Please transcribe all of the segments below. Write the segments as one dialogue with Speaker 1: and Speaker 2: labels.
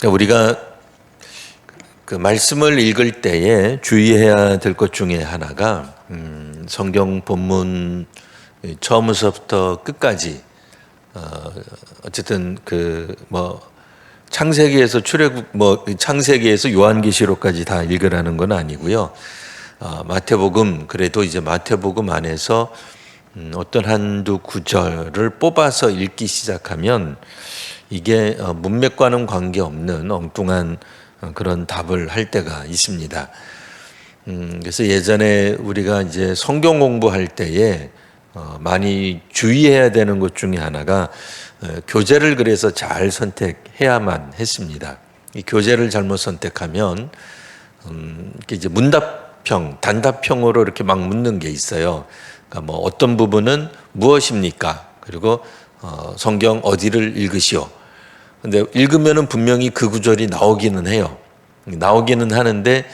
Speaker 1: 우리가 그 말씀을 읽을 때에 주의해야 될 것 중에 하나가 성경 본문 처음부터 끝까지 어쨌든 창세기에서 창세기에서 요한계시록까지 다 읽으라는 건 아니고요. 마태복음, 그래도 이제 마태복음 안에서 어떤 한두 구절을 뽑아서 읽기 시작하면 이게 문맥과는 관계없는 엉뚱한 그런 답을 할 때가 있습니다. 그래서 예전에 우리가 이제 성경 공부할 때에 많이 주의해야 되는 것 중에 하나가 교재를 그래서 잘 선택해야만 했습니다. 이 교재를 잘못 선택하면 이제 문답형, 단답형으로 이렇게 막 묻는 게 있어요. 그러니까 뭐 어떤 부분은 무엇입니까? 그리고 성경 어디를 읽으시오? 근데 읽으면은 분명히 그 구절이 나오기는 해요. 나오기는 하는데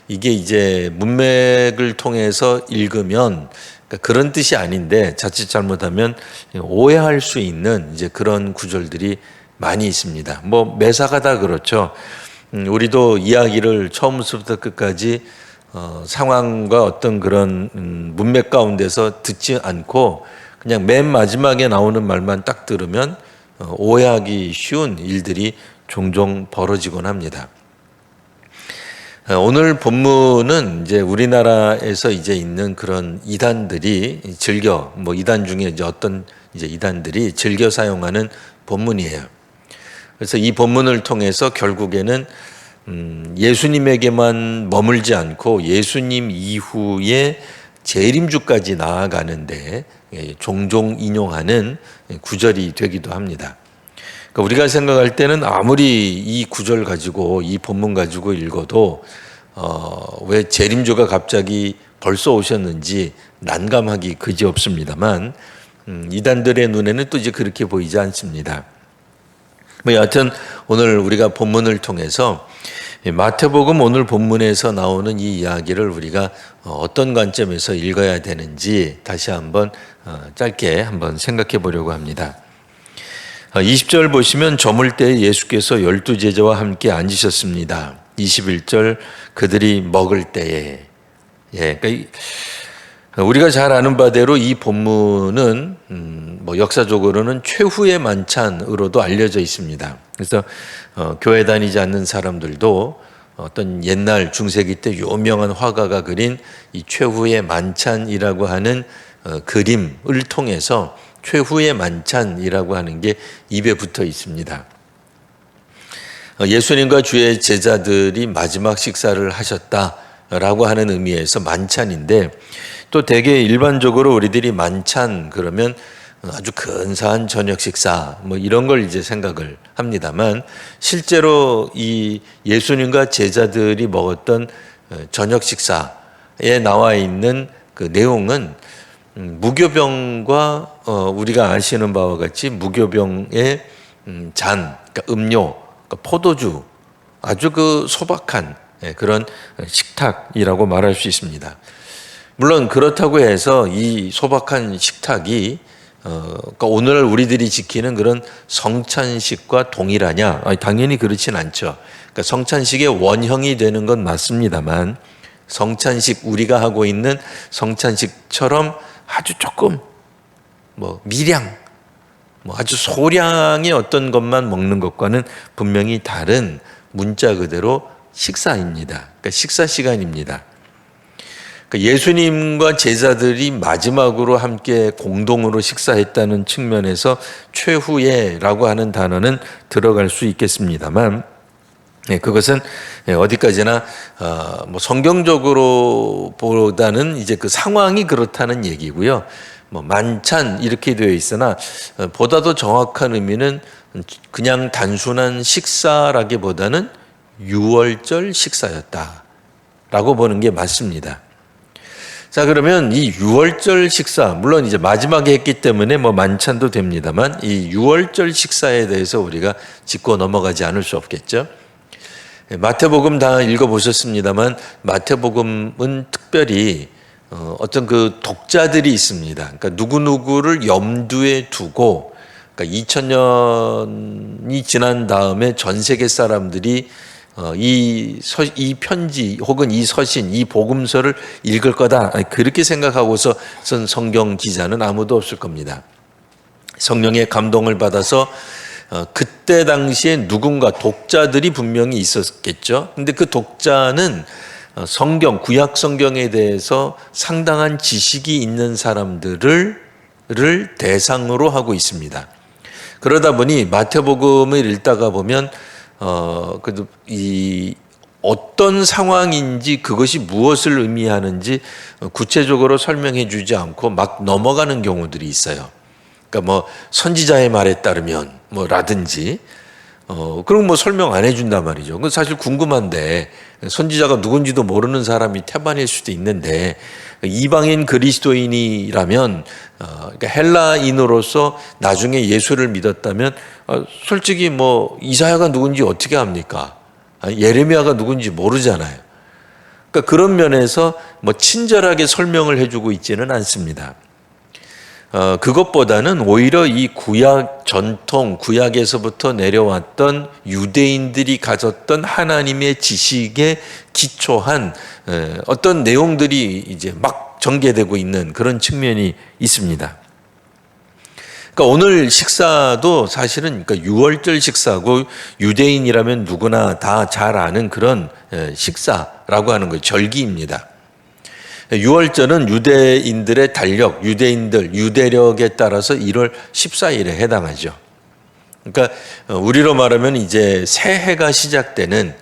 Speaker 1: 이게 이제 문맥을 통해서 읽으면 그러니까 그런 뜻이 아닌데 자칫 잘못하면 오해할 수 있는 이제 그런 구절들이 많이 있습니다. 뭐 매사가 다 그렇죠. 우리도 이야기를 처음부터 끝까지 상황과 어떤 그런 문맥 가운데서 듣지 않고 그냥 맨 마지막에 나오는 말만 딱 들으면 오해하기 쉬운 일들이 종종 벌어지곤 합니다. 오늘 본문은 이제 우리나라에서 이제 있는 그런 이단들이 이단 중에 이제 어떤 이제 이단들이 즐겨 사용하는 본문이에요. 그래서 이 본문을 통해서 결국에는 예수님에게만 머물지 않고 예수님 이후에 재림주까지 나아가는데 종종 인용하는 구절이 되기도 합니다. 그러니까 우리가 생각할 때는 아무리 이 구절 가지고 이 본문 가지고 읽어도 왜 재림주가 갑자기 벌써 오셨는지 난감하기 그지없습니다만 이단들의 눈에는 또 이제 그렇게 보이지 않습니다. 여하튼 오늘 우리가 본문을 통해서 마태복음 오늘 본문에서 나오는 이 이야기를 우리가 어떤 관점에서 읽어야 되는지 다시 한번 짧게 한번 생각해 보려고 합니다. 20절 보시면 저물 때 예수께서 12제자와 함께 앉으셨습니다. 21절 그들이 먹을 때에 그러니까 우리가 잘 아는 바대로 이 본문은 역사적으로는 최후의 만찬으로도 알려져 있습니다. 그래서 교회 다니지 않는 사람들도 어떤 옛날 중세기 때 유명한 화가가 그린 이 최후의 만찬이라고 하는 그림을 통해서 최후의 만찬이라고 하는 게 입에 붙어 있습니다. 예수님과 주의 제자들이 마지막 식사를 하셨다라고 하는 의미에서 만찬인데 또 되게 일반적으로 우리들이 만찬 그러면 아주 근사한 저녁 식사 이런 걸 이제 생각을 합니다만 실제로 이 예수님과 제자들이 먹었던 저녁 식사에 나와 있는 그 내용은 무교병과 우리가 아시는 바와 같이 무교병의 잔, 그러니까 음료, 그러니까 포도주, 아주 그 소박한 그런 식탁이라고 말할 수 있습니다. 물론 그렇다고 해서 이 소박한 식탁이 그러니까 오늘 우리들이 지키는 그런 성찬식과 동일하냐? 당연히 그렇진 않죠. 그러니까 성찬식의 원형이 되는 건 맞습니다만 성찬식 우리가 하고 있는 성찬식처럼 아주 조금 미량 아주 소량의 어떤 것만 먹는 것과는 분명히 다른 문자 그대로 식사입니다. 그러니까 식사 시간입니다. 그러니까 예수님과 제자들이 마지막으로 함께 공동으로 식사했다는 측면에서 최후에라고 하는 단어는 들어갈 수 있겠습니다만 그것은 어디까지나 성경적으로 보다는 이제 그 상황이 그렇다는 얘기고요. 만찬 이렇게 되어 있으나 보다 더 정확한 의미는 그냥 단순한 식사라기보다는 유월절 식사였다라고 보는 게 맞습니다. 자, 그러면 이 유월절 식사, 물론 이제 마지막에 했기 때문에 만찬도 됩니다만 이 유월절 식사에 대해서 우리가 짚고 넘어가지 않을 수 없겠죠. 마태복음 다 읽어보셨습니다만 마태복음은 특별히 어떤 그 독자들이 있습니다. 그러니까 누구누구를 염두에 두고 그러니까 2000년이 지난 다음에 전 세계 사람들이 이 편지 혹은 이 서신, 이 복음서를 읽을 거다. 그렇게 생각하고서 쓴 성경 기자는 아무도 없을 겁니다. 성령의 감동을 받아서 그때 당시에 누군가 독자들이 분명히 있었겠죠. 근데 그 독자는 성경, 구약 성경에 대해서 상당한 지식이 있는 사람들을 대상으로 하고 있습니다. 그러다 보니 마태복음을 읽다가 보면 그래도 어떤 상황인지 그것이 무엇을 의미하는지 구체적으로 설명해 주지 않고 막 넘어가는 경우들이 있어요. 그러니까 뭐 선지자의 말에 따르면 라든지 그럼 뭐 설명 안 해준단 말이죠. 그 사실 궁금한데 선지자가 누군지도 모르는 사람이 태반일 수도 있는데 이방인 그리스도인이라면 그러니까 헬라인으로서 나중에 예수를 믿었다면 솔직히 뭐 이사야가 누군지 어떻게 합니까? 예레미야가 누군지 모르잖아요. 그러니까 그런 면에서 뭐 친절하게 설명을 해주고 있지는 않습니다. 그것보다는 오히려 이 구약 전통, 구약에서부터 내려왔던 유대인들이 가졌던 하나님의 지식에 기초한 어떤 내용들이 이제 막 전개되고 있는 그런 측면이 있습니다. 그러니까 오늘 식사도 사실은 그러니까 유월절 식사고 유대인이라면 누구나 다 잘 아는 그런 식사라고 하는 거예요. 절기입니다. 유월절은 유대인들의 달력, 유대력에 따라서 1월 14일에 해당하죠. 그러니까 우리로 말하면 이제 새해가 시작되는,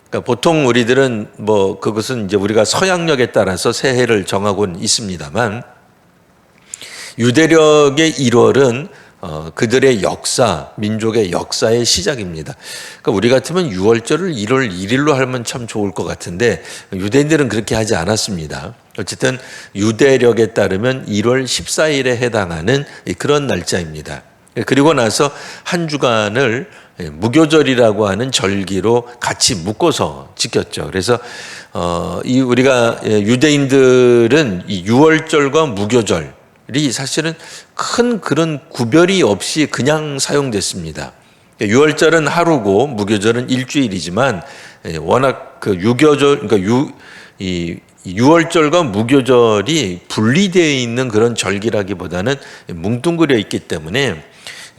Speaker 1: 그러니까 보통 우리들은 뭐 그것은 이제 우리가 서양력에 따라서 새해를 정하고는 있습니다만 유대력의 1월은 그들의 역사, 민족의 역사의 시작입니다. 그러니까 우리 같으면 6월절을 1월 1일로 하면 참 좋을 것 같은데 유대인들은 그렇게 하지 않았습니다. 어쨌든 유대력에 따르면 1월 14일에 해당하는 그런 날짜입니다. 그리고 나서 한 주간을 무교절이라고 하는 절기로 같이 묶어서 지켰죠. 그래서 우리가 유대인들은 이 6월절과 무교절 이 사실은 큰 그런 구별이 없이 그냥 사용됐습니다. 6월절은 하루고 무교절은 일주일이지만 워낙 그 유교절, 그러니까 이 6월절과 무교절이 분리되어 있는 그런 절기라기보다는 뭉뚱그려 있기 때문에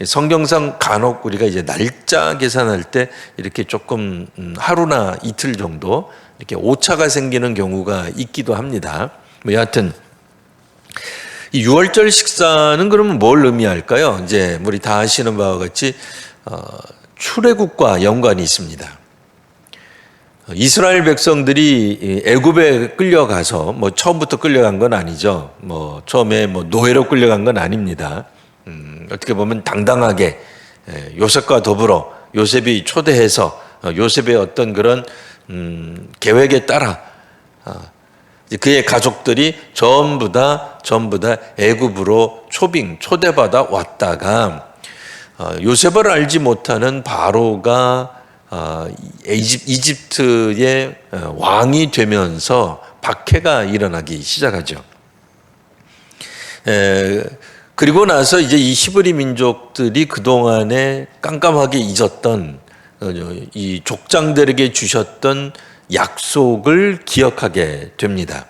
Speaker 1: 성경상 간혹 우리가 이제 날짜 계산할 때 이렇게 조금 하루나 이틀 정도 이렇게 오차가 생기는 경우가 있기도 합니다. 뭐 여하튼 이 6월절 식사는 그러면 뭘 의미할까요? 이제 우리 다 아시는 바와 같이 출애굽과 연관이 있습니다. 이스라엘 백성들이 애굽에 끌려가서 뭐 처음부터 끌려간 건 아니죠. 뭐 처음에 뭐 노예로 끌려간 건 아닙니다. 어떻게 보면 당당하게 요셉과 더불어 요셉이 초대해서 요셉의 어떤 그런 계획에 따라 그의 가족들이 전부 다 애굽으로 초대받아 왔다가 요셉을 알지 못하는 바로가 이집트의 왕이 되면서 박해가 일어나기 시작하죠. 그리고 나서 이제 이 히브리 민족들이 그동안에 깜깜하게 잊었던 이 족장들에게 주셨던 약속을 기억하게 됩니다.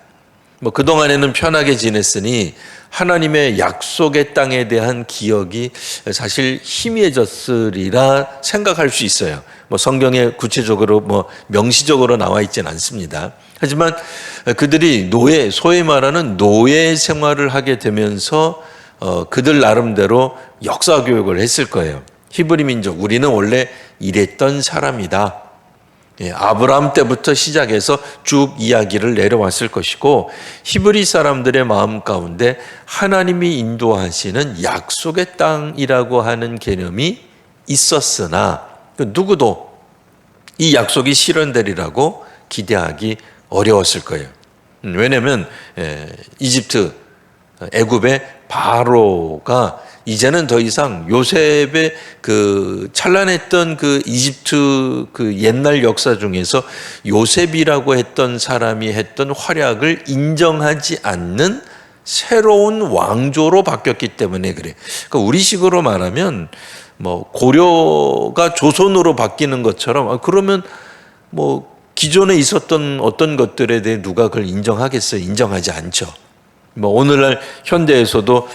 Speaker 1: 뭐 그동안에는 편하게 지냈으니 하나님의 약속의 땅에 대한 기억이 사실 희미해졌으리라 생각할 수 있어요. 뭐 성경에 구체적으로 뭐 명시적으로 나와 있지는 않습니다. 하지만 그들이 소위 말하는 노예 생활을 하게 되면서 그들 나름대로 역사 교육을 했을 거예요. 히브리 민족, 우리는 원래 이랬던 사람이다. 아브라함 때부터 시작해서 쭉 이야기를 내려왔을 것이고 히브리 사람들의 마음 가운데 하나님이 인도하시는 약속의 땅이라고 하는 개념이 있었으나 누구도 이 약속이 실현되리라고 기대하기 어려웠을 거예요. 왜냐하면 이집트, 애굽의 바로가 이제는 더 이상 요셉의 그 찬란했던 그 이집트 그 옛날 역사 중에서 요셉이라고 했던 사람이 했던 활약을 인정하지 않는 새로운 왕조로 바뀌었기 때문에 그래. 그러니까 우리식으로 말하면 뭐 고려가 조선으로 바뀌는 것처럼 그러면 뭐 기존에 있었던 어떤 것들에 대해 누가 그걸 인정하겠어요? 인정하지 않죠. 뭐 오늘날 현대에서도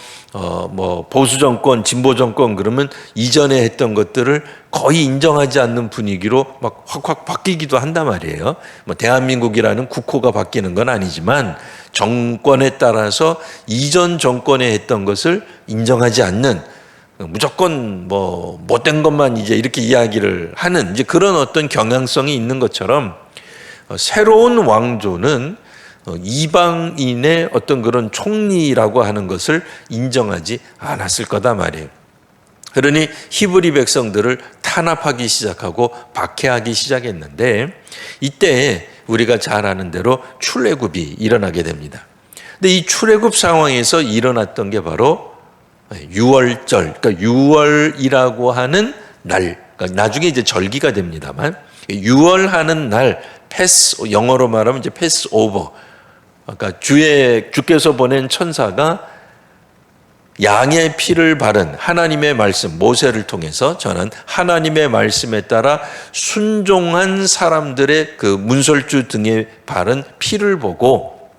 Speaker 1: 뭐 보수 정권, 진보 정권 그러면 이전에 했던 것들을 거의 인정하지 않는 분위기로 막 확확 바뀌기도 한단 말이에요. 뭐 대한민국이라는 국호가 바뀌는 건 아니지만 정권에 따라서 이전 정권에 했던 것을 인정하지 않는 무조건 뭐 못된 것만 이제 이렇게 이야기를 하는 이제 그런 어떤 경향성이 있는 것처럼 새로운 왕조는 이방인의 어떤 그런 총리라고 하는 것을 인정하지 않았을 거다 말이에요. 그러니 히브리 백성들을 탄압하기 시작하고 박해하기 시작했는데 이때 우리가 잘 아는 대로 출애굽이 일어나게 됩니다. 근데 이 출애굽 상황에서 일어났던 게 바로 유월절, 그러니까 유월이라고 하는 날, 그러니까 나중에 이제 절기가 됩니다만 유월하는 날, 패스 영어로 말하면 이제 패스 오버. 그러니까 주께서 보낸 천사가 양의 피를 바른 하나님의 말씀, 모세를 통해서 전한 하나님의 말씀에 따라 순종한 사람들의 그 문설주 등에 바른 피를 보고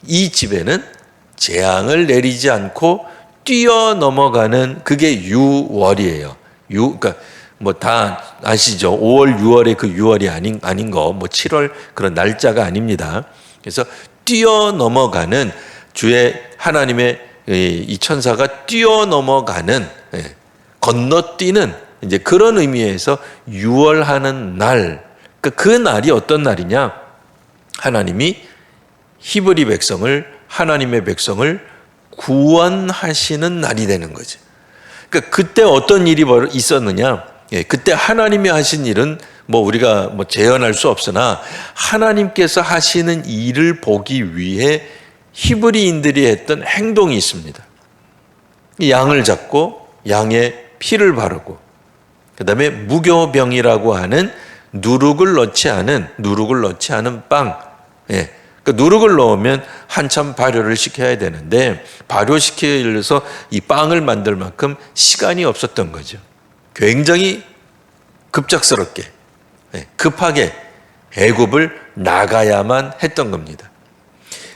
Speaker 1: 이 집에는 재앙을 내리지 않고 뛰어넘어가는 그게 유월이에요. 그러니까 뭐 다 아시죠? 5월, 6월의 그 6월이 아닌 거, 뭐 7월 그런 날짜가 아닙니다. 그래서 뛰어넘어가는 주의 하나님의 이 천사가 뛰어넘어가는 건너뛰는 이제 그런 의미에서 유월하는 날, 그 날이 어떤 날이냐? 하나님이 히브리 백성을 하나님의 백성을 구원하시는 날이 되는 거죠. 그러니까 그때 어떤 일이 있었느냐? 그때 하나님이 하신 일은 뭐 우리가 뭐 재현할 수 없으나 하나님께서 하시는 일을 보기 위해 히브리인들이 했던 행동이 있습니다. 양을 잡고 양의 피를 바르고 그 다음에 무교병이라고 하는 누룩을 넣지 않은 빵. 그 누룩을 넣으면 한참 발효를 시켜야 되는데 발효시키기 위해서 이 빵을 만들 만큼 시간이 없었던 거죠. 굉장히 급작스럽게 급하게 애굽을 나가야만 했던 겁니다.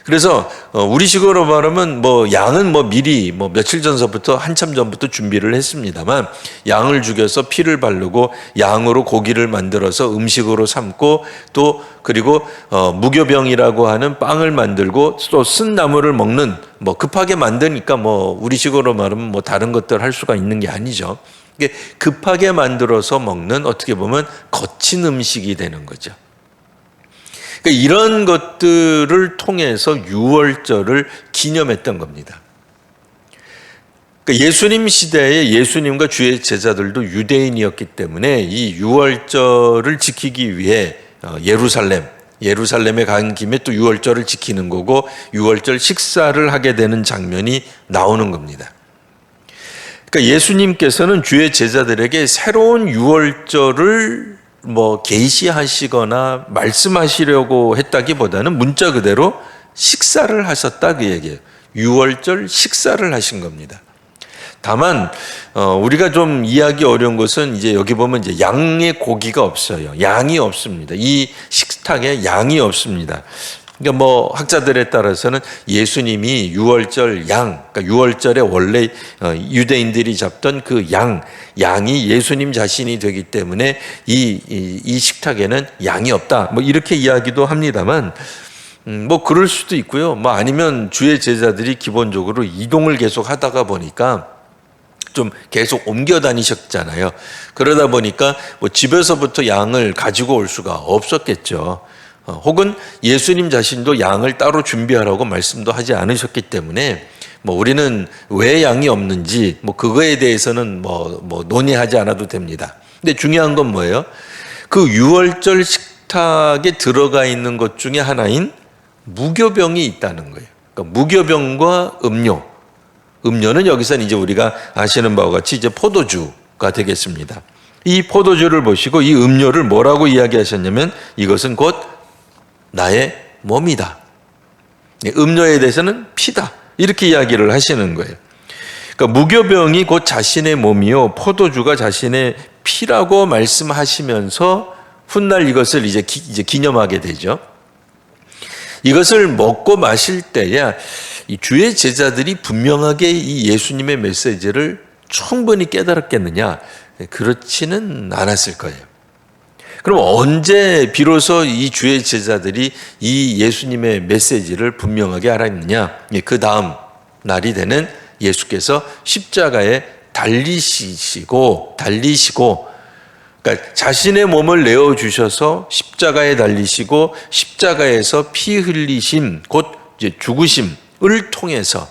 Speaker 1: 그래서 우리식으로 말하면 뭐 양은 뭐 미리 뭐 며칠 전서부터 한참 전부터 준비를 했습니다만 양을 죽여서 피를 바르고 양으로 고기를 만들어서 음식으로 삶고 또 그리고 무교병이라고 하는 빵을 만들고 또 쓴 나물을 먹는 뭐 급하게 만드니까 뭐 우리식으로 말하면 뭐 다른 것들 할 수가 있는 게 아니죠. 이게 급하게 만들어서 먹는 어떻게 보면 거친 음식이 되는 거죠. 그러니까 이런 것들을 통해서 유월절을 기념했던 겁니다. 그러니까 예수님 시대에 예수님과 주의 제자들도 유대인이었기 때문에 이 유월절을 지키기 위해 예루살렘에 간 김에 또 유월절을 지키는 거고 유월절 식사를 하게 되는 장면이 나오는 겁니다. 그러니까 예수님께서는 주의 제자들에게 새로운 유월절을 뭐 계시하시거나 말씀하시려고 했다기보다는 문자 그대로 식사를 하셨다 그 얘기예요. 유월절 식사를 하신 겁니다. 다만 우리가 좀 이해하기 어려운 것은 이제 여기 보면 이제 양의 고기가 없어요. 양이 없습니다. 이 식탁에 양이 없습니다. 그러니까 뭐 학자들에 따라서는 예수님이 유월절 그러니까 유월절에 원래 유대인들이 잡던 그 양이 예수님 자신이 되기 때문에 이 식탁에는 양이 없다. 뭐 이렇게 이야기도 합니다만 뭐 그럴 수도 있고요. 뭐 아니면 주의 제자들이 기본적으로 이동을 계속 하다가 보니까 좀 계속 옮겨 다니셨잖아요. 그러다 보니까 뭐 집에서부터 양을 가지고 올 수가 없었겠죠. 혹은 예수님 자신도 양을 따로 준비하라고 말씀도 하지 않으셨기 때문에 뭐 우리는 왜 양이 없는지 뭐 그거에 대해서는 뭐 논의하지 않아도 됩니다. 근데 중요한 건 뭐예요? 그 유월절 식탁에 들어가 있는 것 중에 하나인 무교병이 있다는 거예요. 그러니까 무교병과 음료는 여기서는 이제 우리가 아시는 바와 같이 이제 포도주가 되겠습니다. 이 포도주를 보시고 이 음료를 뭐라고 이야기하셨냐면 이것은 곧 나의 몸이다. 음료에 대해서는 피다. 이렇게 이야기를 하시는 거예요. 그러니까 무교병이 곧 자신의 몸이요 포도주가 자신의 피라고 말씀하시면서 훗날 이것을 이제 기념하게 되죠. 이것을 먹고 마실 때야 이 주의 제자들이 분명하게 이 예수님의 메시지를 충분히 깨달았겠느냐? 그렇지는 않았을 거예요. 그럼 언제 비로소 이 주의 제자들이 이 예수님의 메시지를 분명하게 알았느냐? 그 다음 날이 되는 예수께서 십자가에 달리시고 그러니까 자신의 몸을 내어 주셔서 십자가에 달리시고 십자가에서 피 흘리심 곧 이제 죽으심을 통해서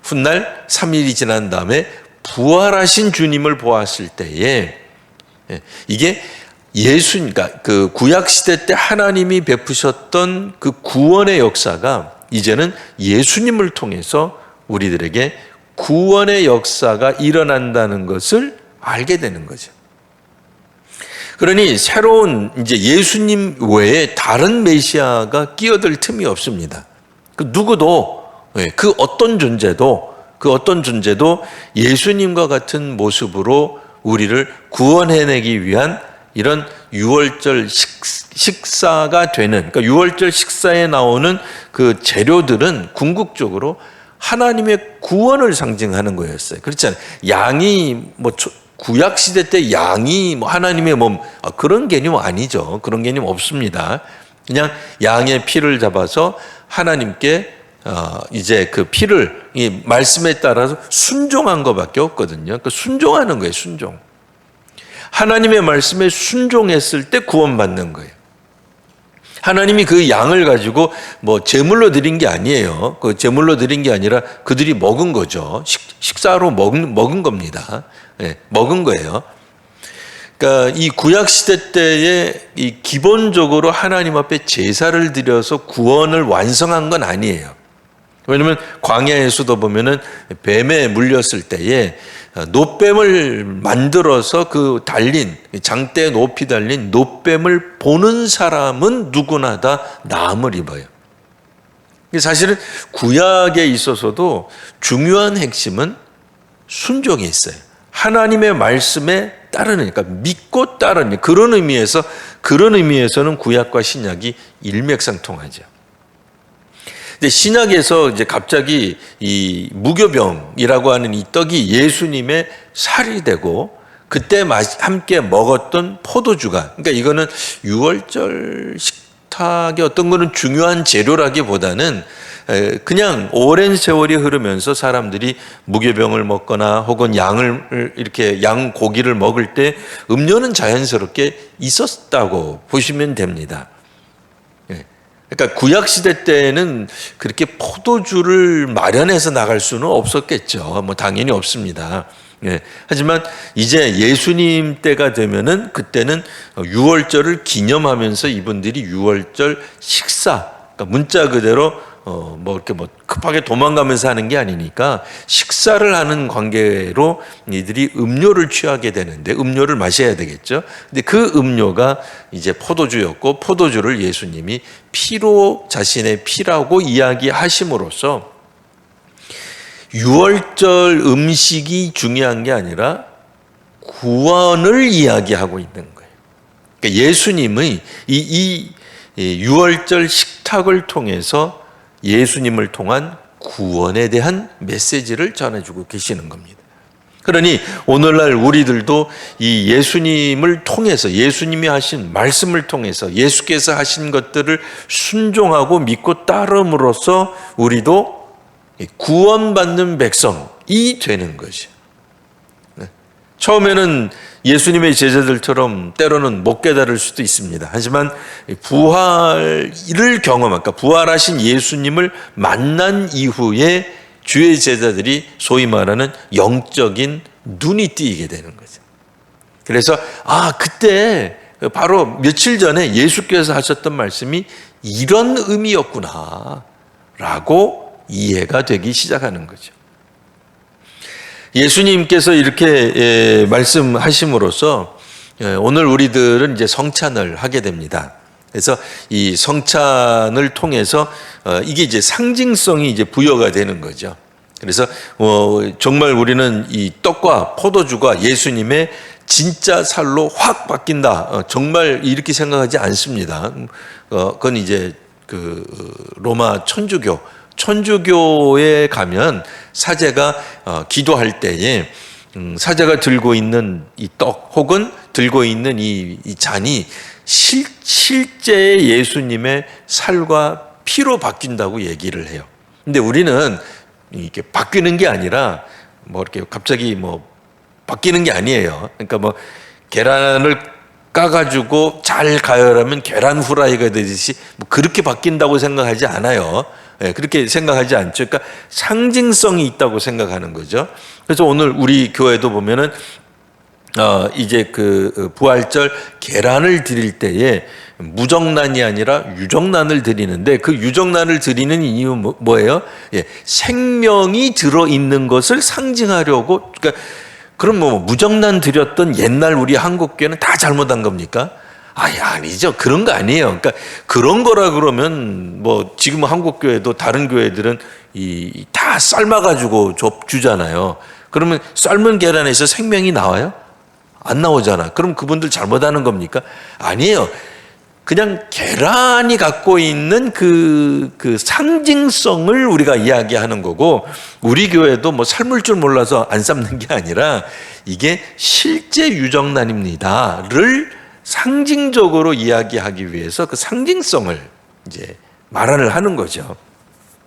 Speaker 1: 훗날 3일이 지난 다음에 부활하신 주님을 보았을 때에 이게 그러니까 그 구약 시대 때 하나님이 베푸셨던 그 구원의 역사가 이제는 예수님을 통해서 우리들에게 구원의 역사가 일어난다는 것을 알게 되는 거죠. 그러니 새로운 이제 예수님 외에 다른 메시아가 끼어들 틈이 없습니다. 그 누구도 그 어떤 존재도 예수님과 같은 모습으로 우리를 구원해내기 위한 이런 유월절 식사가 되는, 그러니까 유월절 식사에 나오는 그 재료들은 궁극적으로 하나님의 구원을 상징하는 거였어요. 그렇잖아요. 양이 구약 시대 때 양이 하나님의 몸 그런 개념 아니죠. 그런 개념 없습니다. 그냥 양의 피를 잡아서 하나님께 이제 그 피를 이 말씀에 따라서 순종한 것밖에 없거든요. 그 순종하는 거예요. 순종. 하나님의 말씀에 순종했을 때 구원받는 거예요. 하나님이 그 양을 가지고 제물로 드린 게 아니에요. 그 제물로 드린 게 아니라 그들이 먹은 거죠. 식사로 먹은 겁니다. 먹은 거예요. 그러니까 이 구약 시대 때에 이 기본적으로 하나님 앞에 제사를 드려서 구원을 완성한 건 아니에요. 왜냐하면 광야에서도 보면은 뱀에 물렸을 때에 놋뱀을 만들어서 그 장대에 높이 달린 놋뱀을 보는 사람은 누구나 다 나음을 입어요. 사실은 구약에 있어서도 중요한 핵심은 순종이 있어요. 하나님의 말씀에 따르는, 그러니까 믿고 따르는 그런 의미에서는 구약과 신약이 일맥상통하죠. 근데 신약에서 이제 갑자기 이 무교병이라고 하는 이 떡이 예수님의 살이 되고 그때 함께 먹었던 포도주가, 그러니까 이거는 유월절 식탁의 어떤 거는 중요한 재료라기보다는 그냥 오랜 세월이 흐르면서 사람들이 무교병을 먹거나 혹은 양 고기를 먹을 때 음료는 자연스럽게 있었다고 보시면 됩니다. 그러니까 구약 시대 때는 그렇게 포도주를 마련해서 나갈 수는 없었겠죠. 당연히 없습니다. 하지만 이제 예수님 때가 되면은 그때는 유월절을 기념하면서 이분들이 유월절 식사, 그러니까 문자 그대로 이렇게 급하게 도망가면서 하는 게 아니니까 식사를 하는 관계로 이들이 음료를 취하게 되는데 음료를 마셔야 되겠죠. 근데 그 음료가 이제 포도주였고 포도주를 예수님이 자신의 피라고 이야기하심으로써 유월절 음식이 중요한 게 아니라 구원을 이야기하고 있는 거예요. 그러니까 예수님의 이 유월절 식탁을 통해서 예수님을 통한 구원에 대한 메시지를 전해주고 계시는 겁니다. 그러니 오늘날 우리들도 이 예수님을 통해서 예수님이 하신 말씀을 통해서 예수께서 하신 것들을 순종하고 믿고 따름으로써 우리도 구원받는 백성이 되는 것이죠. 처음에는 예수님의 제자들처럼 때로는 못 깨달을 수도 있습니다. 하지만 부활을 경험할까, 부활하신 예수님을 만난 이후에 주의 제자들이 소위 말하는 영적인 눈이 띄게 되는 거죠. 그래서 그때 바로 며칠 전에 예수께서 하셨던 말씀이 이런 의미였구나 라고 이해가 되기 시작하는 거죠. 예수님께서 이렇게 말씀하심으로써 오늘 우리들은 이제 성찬을 하게 됩니다. 그래서 이 성찬을 통해서 이게 이제 상징성이 이제 부여가 되는 거죠. 그래서 정말 우리는 이 떡과 포도주가 예수님의 진짜 살로 확 바뀐다. 정말 이렇게 생각하지 않습니다. 그건 이제 그 로마 천주교에 가면 사제가 기도할 때에 사제가 들고 있는 이 떡 혹은 들고 있는 이 잔이 실제 예수님의 살과 피로 바뀐다고 얘기를 해요. 근데 우리는 이게 바뀌는 게 아니라 뭐 이렇게 갑자기 뭐 바뀌는 게 아니에요. 그러니까 뭐 계란을 까가지고 잘 가열하면 계란 후라이가 되듯이 뭐 그렇게 바뀐다고 생각하지 않아요. 그렇게 생각하지 않죠. 그러니까 상징성이 있다고 생각하는 거죠. 그래서 오늘 우리 교회도 보면은 이제 그 부활절 계란을 드릴 때에 무정란이 아니라 유정란을 드리는데 그 유정란을 드리는 이유 뭐예요? 생명이 들어 있는 것을 상징하려고. 그러니까 그럼 뭐 무정란 드렸던 옛날 우리 한국 교회는 다 잘못한 겁니까? 아니죠. 그런 거 아니에요. 그러니까 그런 거라 그러면 뭐 지금 한국 교회도 다른 교회들은 다 삶아가지고 주잖아요. 그러면 삶은 계란에서 생명이 나와요? 안 나오잖아. 그럼 그분들 잘못하는 겁니까? 아니에요. 그냥 계란이 갖고 있는 그 상징성을 우리가 이야기하는 거고, 우리 교회도 뭐 삶을 줄 몰라서 안 삶는 게 아니라 이게 실제 유정란입니다를 상징적으로 이야기하기 위해서 그 상징성을 이제 말을 하는 거죠.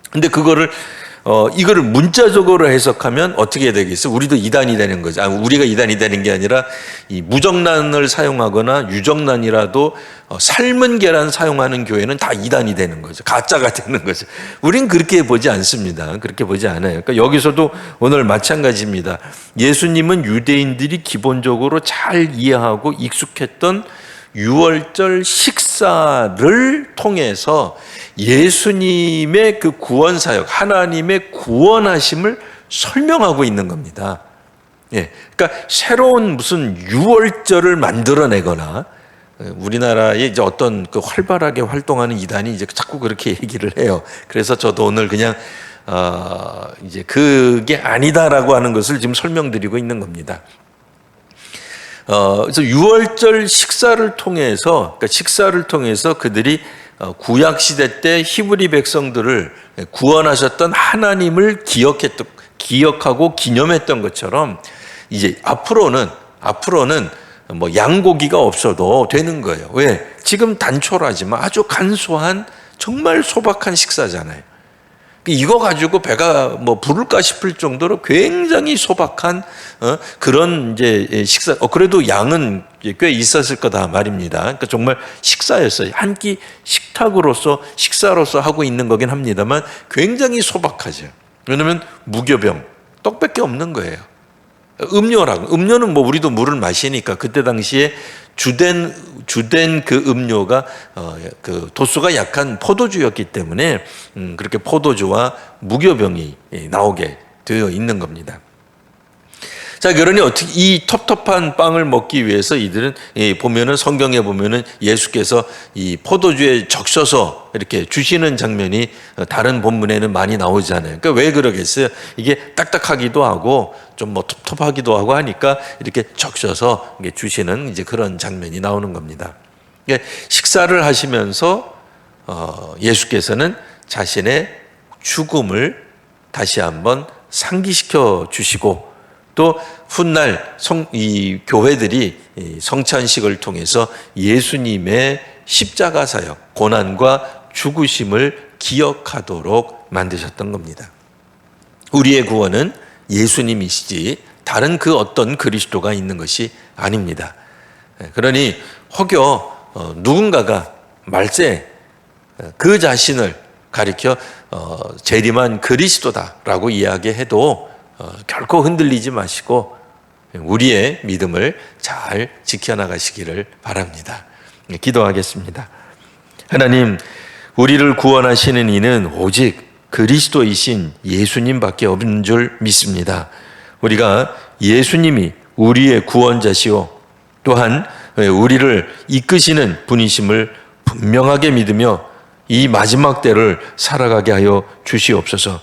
Speaker 1: 근데 이거를 문자적으로 해석하면 어떻게 되겠어? 우리도 이단이 되는 거죠. 우리가 이단이 되는 게 아니라 이 무정란을 사용하거나 유정란이라도 삶은 계란 사용하는 교회는 다 이단이 되는 거죠. 가짜가 되는 거죠. 우린 그렇게 보지 않습니다. 그렇게 보지 않아요. 그러니까 여기서도 오늘 마찬가지입니다. 예수님은 유대인들이 기본적으로 잘 이해하고 익숙했던 유월절 식사를 통해서 예수님의 그 구원 사역, 하나님의 구원하심을 설명하고 있는 겁니다. 그러니까 새로운 무슨 유월절을 만들어내거나, 우리나라에 이제 어떤 그 활발하게 활동하는 이단이 이제 자꾸 그렇게 얘기를 해요. 그래서 저도 오늘 그냥 이제 그게 아니다라고 하는 것을 지금 설명드리고 있는 겁니다. 그래서 유월절 식사를 통해서, 그러니까 식사를 통해서 그들이 구약 시대 때 히브리 백성들을 구원하셨던 하나님을 기억하고 기념했던 것처럼 이제 앞으로는 뭐 양고기가 없어도 되는 거예요. 왜? 지금 단촐하지만 아주 간소한 정말 소박한 식사잖아요. 이거 가지고 배가 뭐 부를까 싶을 정도로 굉장히 소박한 그런 이제 식사. 그래도 양은 꽤 있었을 거다 말입니다. 그러니까 정말 식사였어요. 한 끼 식사로서 하고 있는 거긴 합니다만 굉장히 소박하죠. 왜냐하면 무교병, 떡밖에 없는 거예요. 음료는 뭐 우리도 물을 마시니까 그때 당시에 주된 그 음료가 그 도수가 약한 포도주였기 때문에 그렇게 포도주와 무교병이 나오게 되어 있는 겁니다. 자, 그러니 어떻게 이 텁텁한 빵을 먹기 위해서 이들은 보면은 성경에 보면은 예수께서 이 포도주에 적셔서 이렇게 주시는 장면이 다른 본문에는 많이 나오잖아요. 그러니까 왜 그러겠어요? 이게 딱딱하기도 하고 좀 뭐 텁텁하기도 하고 하니까 이렇게 적셔서 이게 주시는 이제 그런 장면이 나오는 겁니다. 그러니까 식사를 하시면서 예수께서는 자신의 죽음을 다시 한번 상기시켜 주시고, 또 훗날 이 교회들이 성찬식을 통해서 예수님의 십자가 사역, 고난과 죽으심을 기억하도록 만드셨던 겁니다. 우리의 구원은 예수님이시지 다른 그 어떤 그리스도가 있는 것이 아닙니다. 그러니 혹여 누군가가 말세 그 자신을 가리켜 재림한 그리스도다라고 이야기해도 결코 흔들리지 마시고 우리의 믿음을 잘 지켜나가시기를 바랍니다. 기도하겠습니다. 하나님, 우리를 구원하시는 이는 오직 그리스도이신 예수님밖에 없는 줄 믿습니다. 우리가 예수님이 우리의 구원자시오 또한 우리를 이끄시는 분이심을 분명하게 믿으며 이 마지막 때를 살아가게 하여 주시옵소서.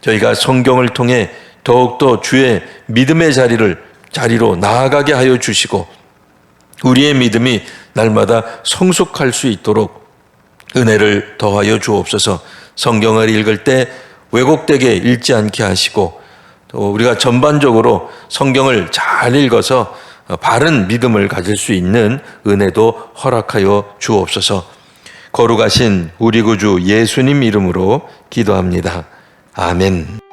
Speaker 1: 저희가 성경을 통해 더욱더 주의 믿음의 자리로 나아가게 하여 주시고 우리의 믿음이 날마다 성숙할 수 있도록 은혜를 더하여 주옵소서. 성경을 읽을 때 왜곡되게 읽지 않게 하시고 또 우리가 전반적으로 성경을 잘 읽어서 바른 믿음을 가질 수 있는 은혜도 허락하여 주옵소서. 거룩하신 우리 구주 예수님 이름으로 기도합니다. 아멘.